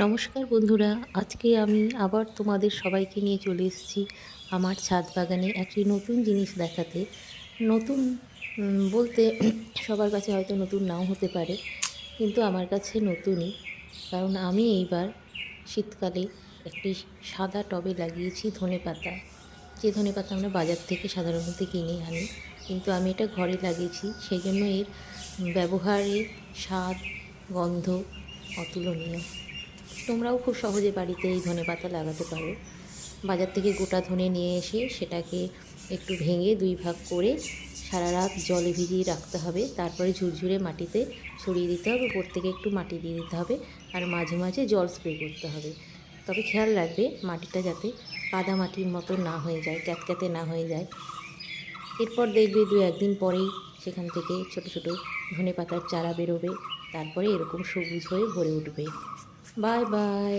নমস্কার বন্ধুরা, আজকে আমি আবার তোমাদের সবাইকে নিয়ে চলে এসেছি আমার ছাদ বাগানে একটি নতুন জিনিস দেখাতে। নতুন বলতে সবার কাছে হয়তো নতুন নাও হতে পারে, কিন্তু আমার কাছে নতুনই। কারণ আমি এইবার শীতকালে একটি সাদা টবে লাগিয়েছি ধনেপাতা। যে ধনেপাতা আমরা বাজার থেকে সাধারণত কিনে আনি, কিন্তু আমি এটা ঘরে লাগিয়েছি, সেই জন্য এর ব্যবহারের স্বাদ, গন্ধ অতুলনীয়। তোমরাও খুব সহজে বাড়িতে এই ধনেপাতা লাগাতে পারো। বাজার থেকে গোটা ধনে নিয়ে এসে সেটাকে একটু ভেঙে দুই ভাগ করে সারা রাত জলে ভিজিয়ে রাখতে হবে। তারপরে ঝুরঝুরে মাটিতে ছড়িয়ে দিতে হবে, উপর থেকে একটু মাটি দিয়ে দিতে হবে, আর মাঝে মাঝে জল স্প্রে করতে হবে। তবে খেয়াল রাখবে মাটিটা যাতে কাদা মাটির মতো না হয়ে যায়, ক্যাতক্যাতে না হয়ে যায়। এরপর দেখবে দু একদিন পরেই সেখান থেকে ছোট ছোট ধনেপাতার চারা বেরোবে, তারপরে এরকম সবুজ হয়ে ভরে উঠবে। Bye bye.